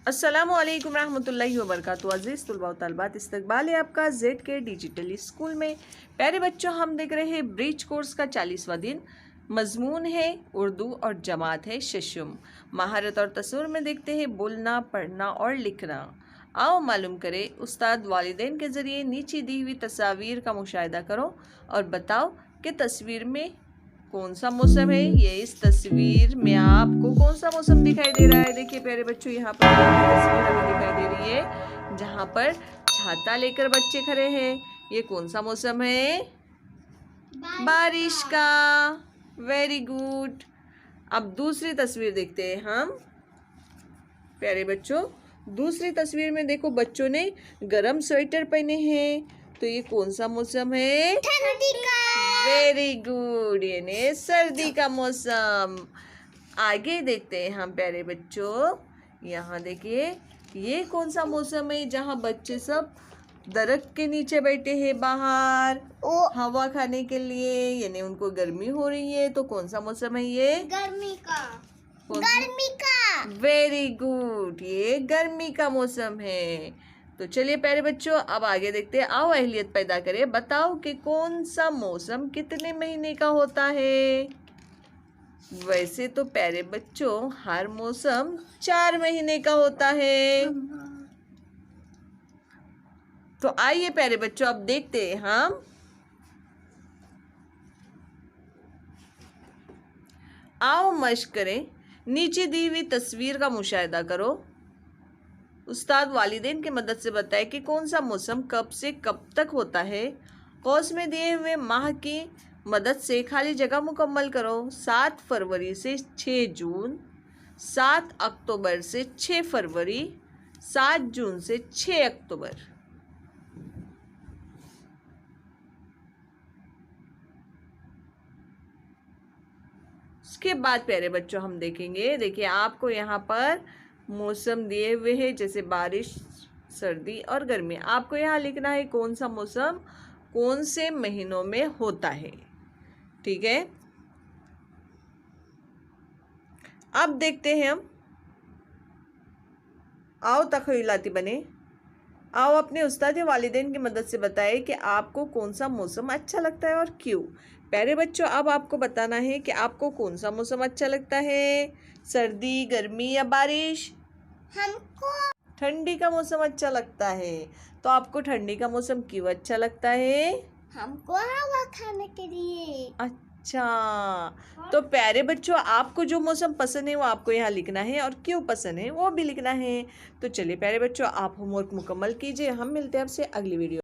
अस्सलामुअलैकुम रहमतुल्लाहि व बरकातुहू। अज़ीज़ तुलबा व तलबात, इस्तकबाल है आपका ZK डिजिटल स्कूल में। प्यारे बच्चों, हम देख रहे हैं ब्रिज कोर्स का 40वां दिन। मजमून है उर्दू और जमात है शशुम। महारत और तसव्वुर में देखते हैं बोलना, पढ़ना और लिखना। आओ मालूम करें, उस्ताद वालिदैन के ज़रिए नीचे दी हुई तस्वीर का मुशाहिदा करो और बताओ कि तस्वीर में कौन सा मौसम है। ये इस तस्वीर में आपको कौन सा मौसम दिखाई दे रहा है। देखिए प्यारे बच्चों, यहाँ पर तस्वीर हमें दिखाई दे रही है जहाँ पर छाता लेकर बच्चे खड़े हैं। ये कौन सा मौसम है? बारिश का। Very good. अब दूसरी तस्वीर देखते हैं हम। प्यारे बच्चों, दूसरी तस्वीर में देखो, बच्चों ने गरम स्वेटर पहने हैं। तो ये कौन सा मौसम है? ठंडी का। वेरी गुड, यानी सर्दी का मौसम। आगे देखते हैं हम प्यारे बच्चों। यहाँ देखिए, ये कौन सा मौसम है जहाँ बच्चे सब दरख्त के नीचे बैठे हैं बाहर हवा खाने के लिए, यानी उनको गर्मी हो रही है। तो कौन सा मौसम है ये? गर्मी का। गर्मी का। वेरी गुड, ये गर्मी का मौसम है। तो चलिए प्यारे बच्चों, अब आगे देखते हैं। आओ अहलियत पैदा करें। बताओ कि कौन सा मौसम कितने महीने का होता है। वैसे तो प्यारे बच्चों, हर मौसम 4 महीने का होता है। तो आइए प्यारे बच्चों, अब देखते हैं हम। आओ मश्क करें। नीचे दी हुई तस्वीर का मुशाहिदा करो। उस्ताद वालिदैन की मदद से बताए कि कौन सा मौसम कब से कब तक होता है। कौस में दिए हुए माह की मदद से खाली जगह मुकम्मल करो। 7 फरवरी से 6 जून, 7 अक्टूबर से 6 फरवरी, 7 जून से 6 अक्टूबर। उसके बाद प्यारे बच्चों हम देखेंगे। देखिए, आपको यहाँ पर मौसम दिए हुए हैं, जैसे बारिश, सर्दी और गर्मी। आपको यहाँ लिखना है कौन सा मौसम कौन से महीनों में होता है। ठीक है, अब देखते हैं हम। आओ तख़य्युलाती बने। आओ अपने उस्ताद या वालिदैन की मदद से बताए कि आपको कौन सा मौसम अच्छा लगता है और क्यों। प्यारे बच्चों, अब आपको बताना है कि आपको कौन सा मौसम अच्छा लगता है, सर्दी, गर्मी या बारिश। हमको ठंडी का मौसम अच्छा लगता है। तो आपको ठंडी का मौसम क्यों अच्छा लगता है? हमको हवा खाने के लिए। अच्छा, तो प्यारे बच्चों, आपको जो मौसम पसंद है वो आपको यहाँ लिखना है और क्यों पसंद है वो भी लिखना है। तो चलिए प्यारे बच्चों, आप होमवर्क मुकम्मल कीजिए। हम मिलते हैं आपसे अगली वीडियो।